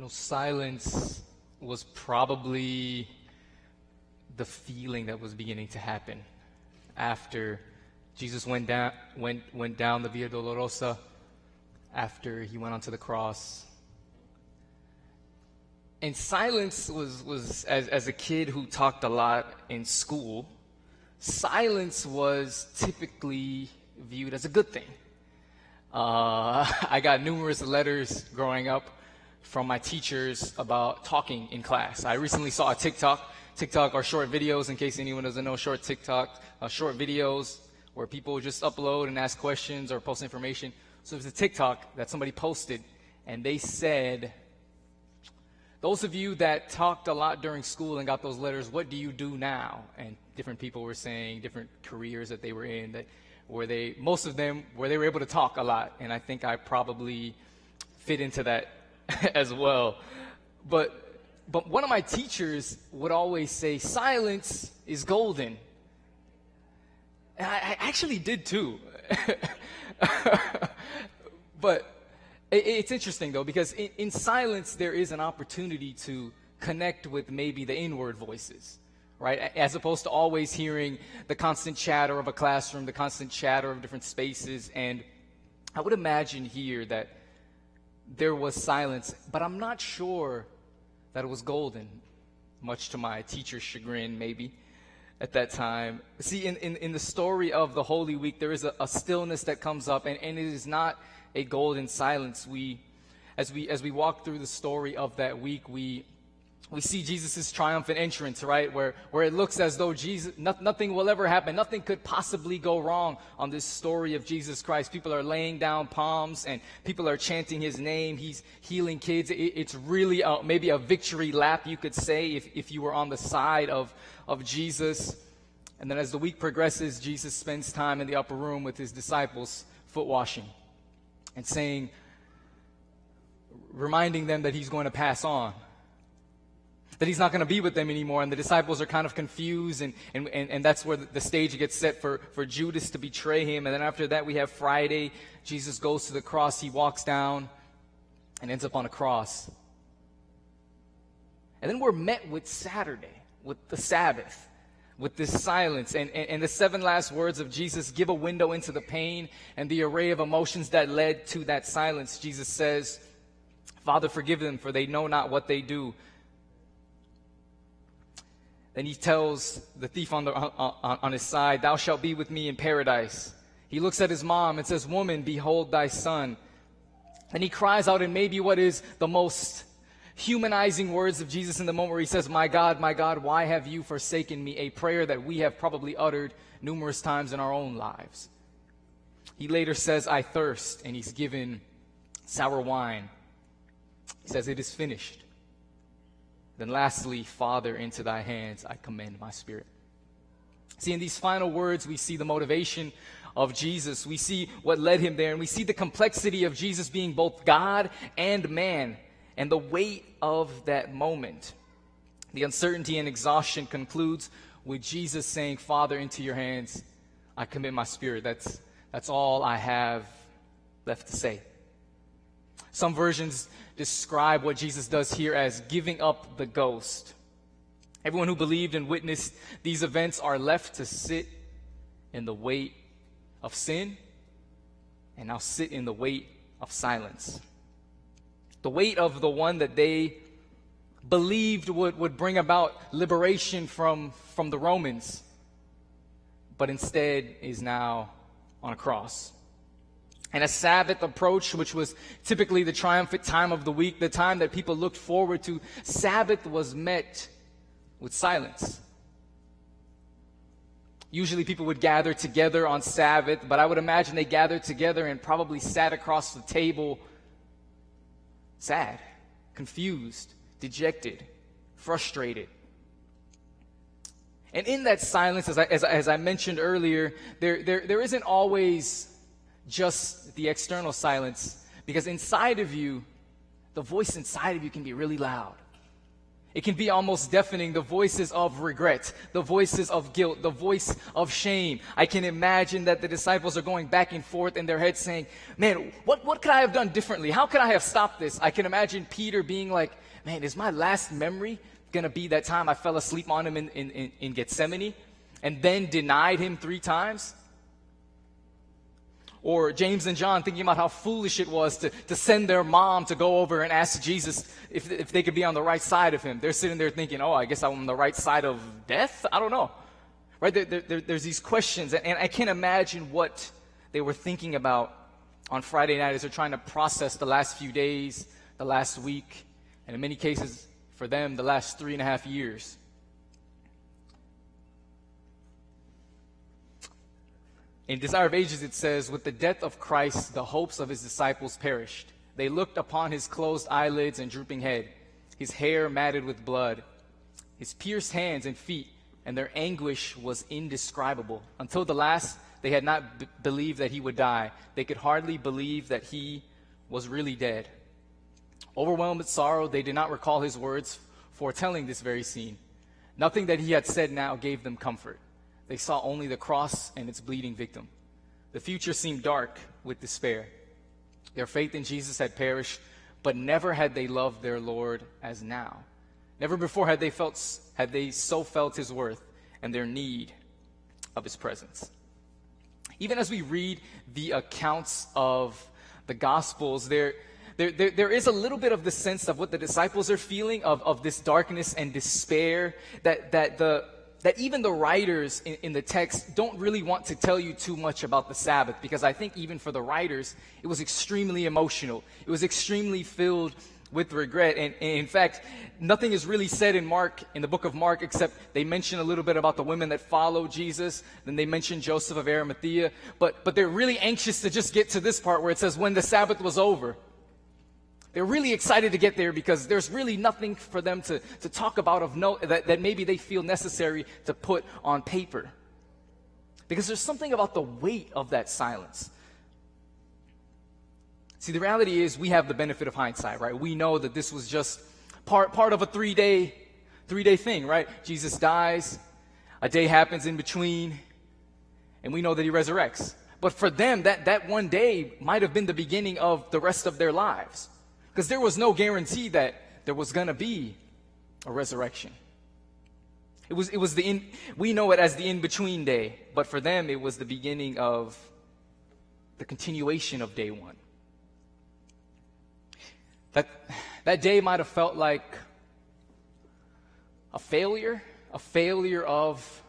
Silence was probably the feeling that was beginning to happen after Jesus went down the Via Dolorosa, after he went onto the cross. And silence was as a kid who talked a lot in school, silence was typically viewed as a good thing. I got numerous letters growing up from my teachers about talking in class. I recently saw a TikTok are short videos, in case anyone doesn't know, short videos where people just upload and ask questions or post information. So there's a TikTok that somebody posted, and they said, those of you that talked a lot during school and got those letters, what do you do now? And different people were saying different careers that they were in, most of them were able to talk a lot, and I think I probably fit into that as well. But one of my teachers would always say, silence is golden. And I actually did too. But it's interesting though, because in silence there is an opportunity to connect with maybe the inward voices, right? As opposed to always hearing the constant chatter of a classroom, the constant chatter of different spaces. And I would imagine here that there was silence, but I'm not sure that it was golden, much to my teacher's chagrin maybe at that time. See, in the story of the Holy Week, there is a stillness that comes up, and it is not a golden silence. As we walk through the story of that week, we see Jesus' triumphant entrance, right? Where it looks as though nothing will ever happen. Nothing could possibly go wrong on this story of Jesus Christ. People are laying down palms and people are chanting his name. He's healing kids. It's really maybe a victory lap, you could say, if you were on the side of Jesus. And then as the week progresses, Jesus spends time in the upper room with his disciples, foot washing and reminding them that he's going to pass on, that he's not going to be with them anymore. And the disciples are kind of confused, and that's where the stage gets set for Judas to betray him. And then after that, we have Friday. Jesus goes to the cross. He walks down and ends up on a cross. And then we're met with Saturday, with the Sabbath, with this silence. And the 7 last words of Jesus give a window into the pain and the array of emotions that led to that silence. Jesus says, Father, forgive them, for they know not what they do. Then he tells the thief on his side, thou shalt be with me in paradise. He looks at his mom and says, woman, behold thy son. And he cries out in maybe what is the most humanizing words of Jesus in the moment, where he says, my God, why have you forsaken me? A prayer that we have probably uttered numerous times in our own lives. He later says, I thirst, and he's given sour wine. He says, it is finished. Then lastly, Father, into thy hands I commend my spirit. See, in these final words, we see the motivation of Jesus. We see what led him there, and we see the complexity of Jesus being both God and man, and the weight of that moment. The uncertainty and exhaustion concludes with Jesus saying, Father, into your hands I commit my spirit. That's all I have left to say. Some versions describe what Jesus does here as giving up the ghost. Everyone who believed and witnessed these events are left to sit in the weight of sin, and now sit in the weight of silence. The weight of the one that they believed would bring about liberation from the Romans, but instead is now on a cross. And a Sabbath approach, which was typically the triumphant time of the week, the time that people looked forward to, Sabbath was met with silence. Usually people would gather together on Sabbath, but I would imagine they gathered together and probably sat across the table sad, confused, dejected, frustrated. And in that silence, as I mentioned earlier, there isn't always just the external silence, because inside of you, the voice inside of you can be really loud. It can be almost deafening, the voices of regret, the voices of guilt, the voice of shame. I can imagine that the disciples are going back and forth in their heads saying, man, what could I have done differently? How could I have stopped this? I can imagine Peter being like, man, is my last memory going to be that time I fell asleep on him in Gethsemane and then denied him 3 times? Or James and John thinking about how foolish it was to send their mom to go over and ask Jesus if they could be on the right side of him. They're sitting there thinking, oh, I guess I'm on the right side of death? I don't know. Right? There's these questions, and I can't imagine what they were thinking about on Friday night as they're trying to process the last few days, the last week, and in many cases, for them, the last 3.5 years. In Desire of Ages, it says, with the death of Christ, the hopes of his disciples perished. They looked upon his closed eyelids and drooping head, his hair matted with blood, his pierced hands and feet, and their anguish was indescribable. Until the last, they had not believed that he would die. They could hardly believe that he was really dead. Overwhelmed with sorrow, they did not recall his words foretelling this very scene. Nothing that he had said now gave them comfort. They saw only the cross and its bleeding victim. The future seemed dark with despair. Their faith in Jesus had perished, but never had they loved their Lord as now. Never before had they so felt his worth and their need of his presence. Even as we read the accounts of the Gospels, there is a little bit of the sense of what the disciples are feeling of this darkness and despair that even the writers in the text don't really want to tell you too much about the Sabbath, because I think even for the writers, it was extremely emotional. It was extremely filled with regret. And in fact, nothing is really said in the book of Mark, except they mention a little bit about the women that followed Jesus. Then they mention Joseph of Arimathea. But they're really anxious to just get to this part where it says, when the Sabbath was over. They're really excited to get there because there's really nothing for them to talk about of note that maybe they feel necessary to put on paper. Because there's something about the weight of that silence. See, the reality is we have the benefit of hindsight, right? We know that this was just part of a three-day thing, right? Jesus dies, a day happens in between, and we know that he resurrects. But for them, that one day might have been the beginning of the rest of their lives. Because there was no guarantee that there was going to be a resurrection. It was we know it as the in-between day, but for them it was the beginning of the continuation of day one. That day might have felt like a failure of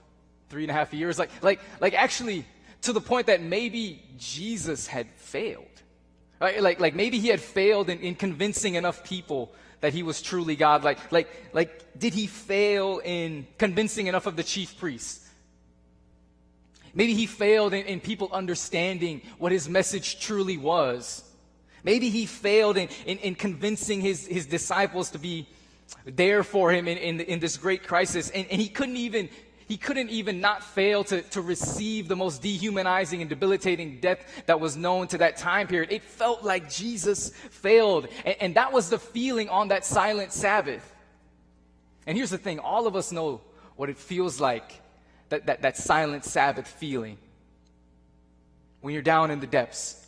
3.5 years, like actually to the point that maybe Jesus had failed. Right? Like maybe he had failed in convincing enough people that he was truly God. Like did he fail in convincing enough of the chief priests? Maybe he failed in people understanding what his message truly was. Maybe he failed in convincing his disciples to be there for him in this great crisis. And he couldn't even not fail to receive the most dehumanizing and debilitating death that was known to that time period. It felt like Jesus failed. And that was the feeling on that silent Sabbath. And here's the thing, all of us know what it feels like, that silent Sabbath feeling. When you're down in the depths.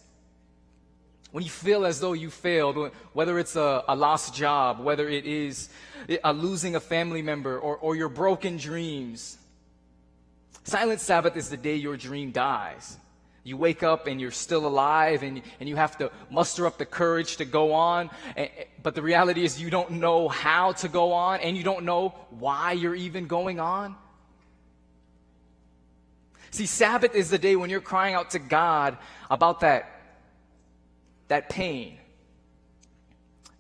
When you feel as though you failed, whether it's a lost job, whether it is losing a family member or your broken dreams. Silent Sabbath is the day your dream dies. You wake up and you're still alive and you have to muster up the courage to go on. But the reality is you don't know how to go on and you don't know why you're even going on. See, Sabbath is the day when you're crying out to God about that pain.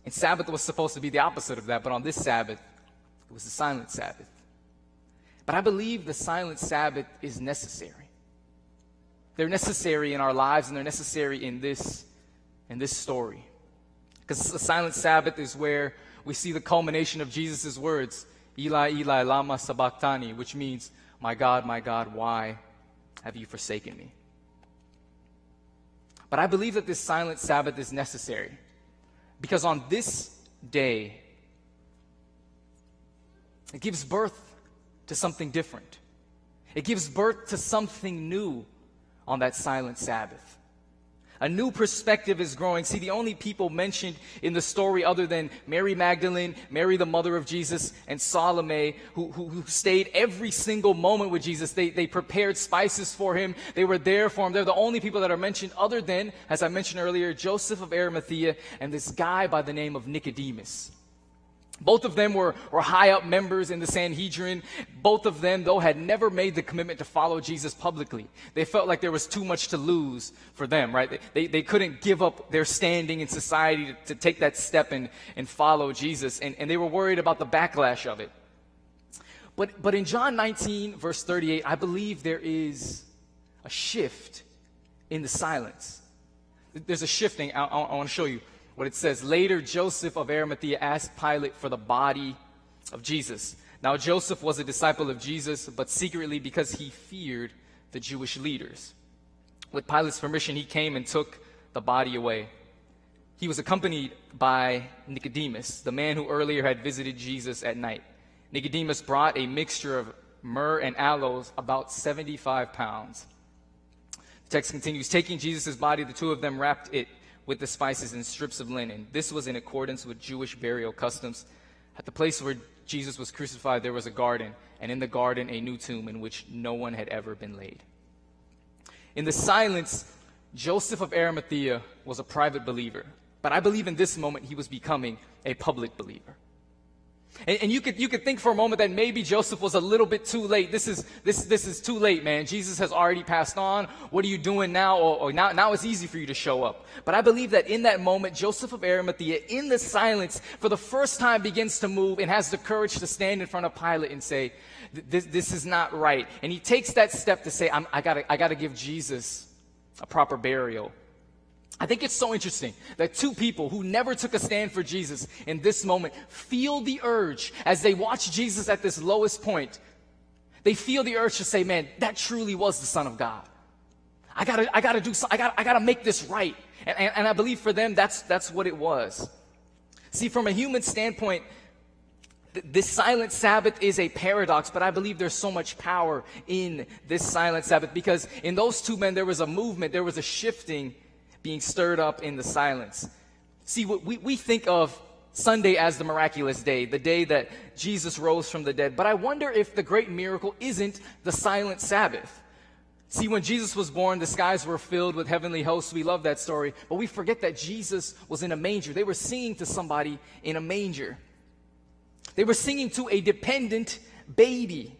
And Sabbath was supposed to be the opposite of that, but on this Sabbath, it was the silent Sabbath. But I believe the silent Sabbath is necessary. They're necessary in our lives and they're necessary in this story. Because the silent Sabbath is where we see the culmination of Jesus' words, Eli, Eli, lama sabachthani, which means, my God, why have you forsaken me? But I believe that this silent Sabbath is necessary because on this day, It gives birth to something different. It gives birth to something new on that silent Sabbath. A new perspective is growing. See, the only people mentioned in the story other than Mary Magdalene, Mary the mother of Jesus, and Salome, who stayed every single moment with Jesus. They prepared spices for him. They were there for him. They're the only people that are mentioned other than, as I mentioned earlier, Joseph of Arimathea and this guy by the name of Nicodemus. Both of them were high up members in the Sanhedrin. Both of them, though, had never made the commitment to follow Jesus publicly. They felt like there was too much to lose for them, right? They couldn't give up their standing in society to take that step and follow Jesus. And they were worried about the backlash of it. But in John 19, verse 38, I believe there is a shift in the silence. There's a shifting. I want to show you what it says. Later, Joseph of Arimathea asked Pilate for the body of Jesus. Now, Joseph was a disciple of Jesus, but secretly because he feared the Jewish leaders. With Pilate's permission, he came and took the body away. He was accompanied by Nicodemus, the man who earlier had visited Jesus at night. Nicodemus brought a mixture of myrrh and aloes, about 75 pounds. The text continues, taking Jesus' body, the two of them wrapped it with the spices in strips of linen. This was in accordance with Jewish burial customs. At the place where Jesus was crucified, there was a garden, and in the garden a new tomb in which no one had ever been laid. In the silence, Joseph of Arimathea was a private believer, but I believe in this moment he was becoming a public believer. And you could think for a moment that maybe Joseph was a little bit too late. This is too late, man. Jesus has already passed on. What are you doing now? Or now it's easy for you to show up. But I believe that in that moment, Joseph of Arimathea, in the silence, for the first time begins to move and has the courage to stand in front of Pilate and say, this is not right. And he takes that step to say, I gotta give Jesus a proper burial. I think it's so interesting that two people who never took a stand for Jesus in this moment feel the urge as they watch Jesus at this lowest point. They feel the urge to say, man, that truly was the Son of God. I gotta make this right. And I believe for them, that's what it was. See, from a human standpoint, this silent Sabbath is a paradox, but I believe there's so much power in this silent Sabbath because in those two men, there was a movement, there was a shifting being stirred up in the silence. See, we think of Sunday as the miraculous day, the day that Jesus rose from the dead. But I wonder if the great miracle isn't the silent Sabbath. See, when Jesus was born, the skies were filled with heavenly hosts. We love that story. But we forget that Jesus was in a manger. They were singing to somebody in a manger. They were singing to a dependent baby.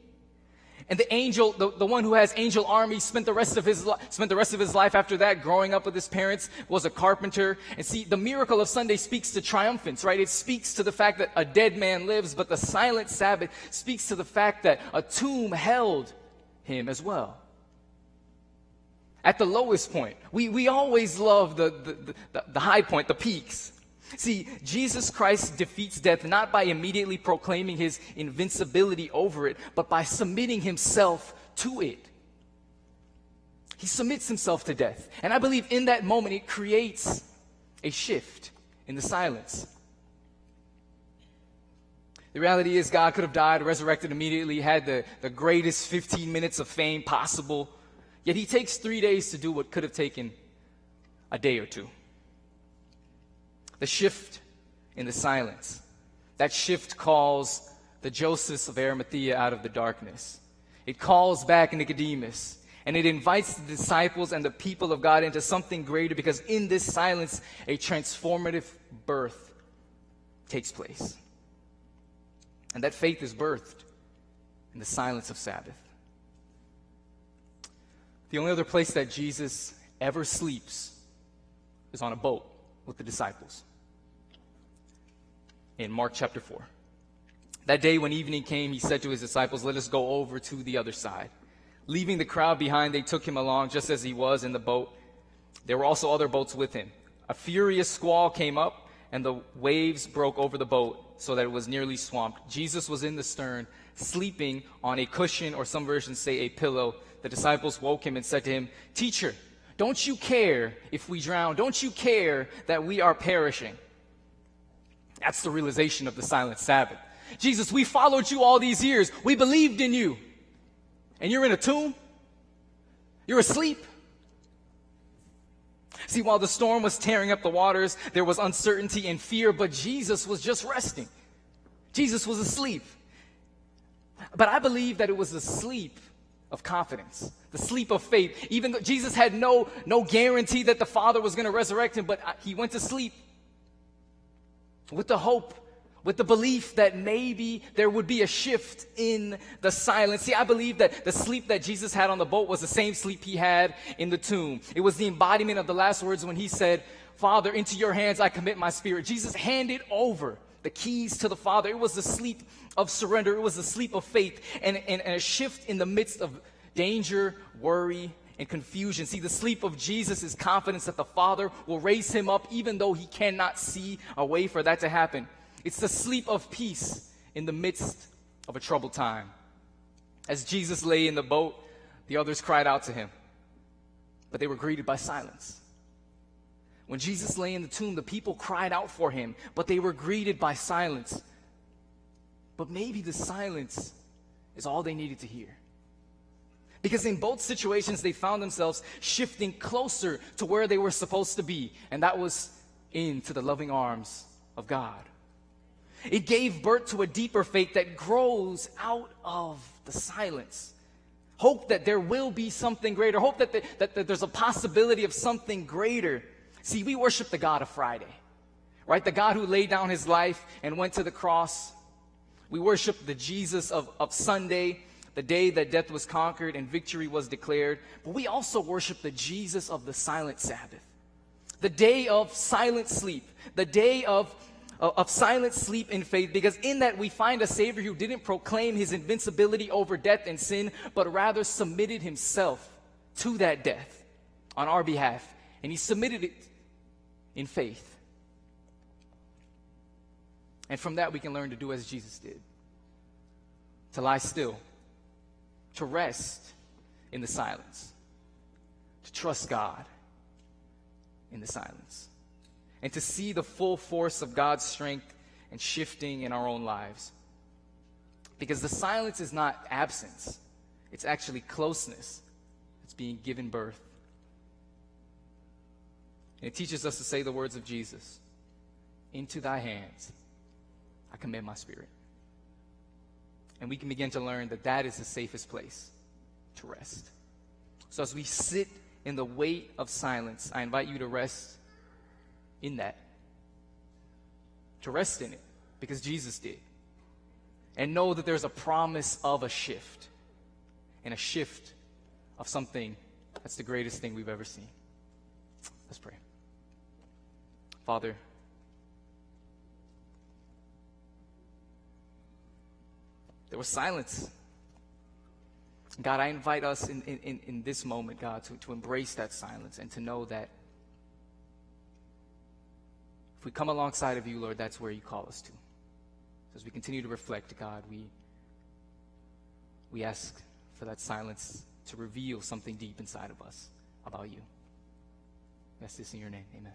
And the angel, the one who has angel armies, spent the rest of his life after that growing up with his parents, was a carpenter. And see, the miracle of Sunday speaks to triumphance, right? It speaks to the fact that a dead man lives, but the silent Sabbath speaks to the fact that a tomb held him as well. At the lowest point, we always love the high point, the peaks. See, Jesus Christ defeats death not by immediately proclaiming his invincibility over it, but by submitting himself to it. He submits himself to death. And I believe in that moment it creates a shift in the silence. The reality is God could have died, resurrected immediately, had the greatest 15 minutes of fame possible. Yet he takes 3 days to do what could have taken a day or two. The shift in the silence. That shift calls the Josephs of Arimathea out of the darkness. It calls back Nicodemus. And it invites the disciples and the people of God into something greater because in this silence, a transformative birth takes place. And that faith is birthed in the silence of Sabbath. The only other place that Jesus ever sleeps is on a boat with the disciples. In Mark chapter 4. That day when evening came, he said to his disciples, let us go over to the other side. Leaving the crowd behind, they took him along just as he was in the boat. There were also other boats with him. A furious squall came up, and the waves broke over the boat so that it was nearly swamped. Jesus was in the stern, sleeping on a cushion, or some versions say a pillow. The disciples woke him and said to him, Teacher, don't you care if we drown? Don't you care that we are perishing? That's the realization of the silent Sabbath. Jesus, we followed you all these years. We believed in you. And you're in a tomb? You're asleep? See, while the storm was tearing up the waters, there was uncertainty and fear, but Jesus was just resting. Jesus was asleep. But I believe that it was the sleep of confidence, the sleep of faith. Even though Jesus had no guarantee that the Father was going to resurrect him, but he went to sleep with the hope, with the belief that maybe there would be a shift in the silence. See, I believe that the sleep that Jesus had on the boat was the same sleep he had in the tomb. It was the embodiment of the last words when he said, Father, into your hands I commit my spirit. Jesus handed over the keys to the Father. It was the sleep of surrender. It was the sleep of faith and a shift in the midst of danger, worry, and confusion. See, the sleep of Jesus is confidence that the Father will raise him up even though he cannot see a way for that to happen. It's the sleep of peace in the midst of a troubled time. As Jesus lay in the boat, the others cried out to him, but they were greeted by silence. When Jesus lay in the tomb, the people cried out for him, but they were greeted by silence. But maybe the silence is all they needed to hear. Because in both situations, they found themselves shifting closer to where they were supposed to be, and that was into the loving arms of God. It gave birth to a deeper faith that grows out of the silence. Hope that there will be something greater. Hope that there's a possibility of something greater. See, we worship the God of Friday, right? The God who laid down his life and went to the cross. We worship the Jesus of Sunday, the day that death was conquered and victory was declared. But we also worship the Jesus of the silent Sabbath, the day of silent sleep, the day of silent sleep in faith, because in that we find a Savior who didn't proclaim his invincibility over death and sin, but rather submitted himself to that death on our behalf. And he submitted it in faith. And from that we can learn to do as Jesus did, to lie still, to rest in the silence, to trust God in the silence, and to see the full force of God's strength and shifting in our own lives. Because the silence is not absence. It's actually closeness. It's being given birth. And it teaches us to say the words of Jesus. Into thy hands I commit my spirit. And we can begin to learn that that is the safest place to rest. So as we sit in the weight of silence, I invite you to rest in that, to rest in it, because Jesus did. And know that there's a promise of a shift, and a shift of something that's the greatest thing we've ever seen. Let's pray. Father, there was silence. God, I invite us in this moment, God, to embrace that silence and to know that if we come alongside of you, Lord, that's where you call us to. So as we continue to reflect, God, we ask for that silence to reveal something deep inside of us about you. We ask this in your name. Amen.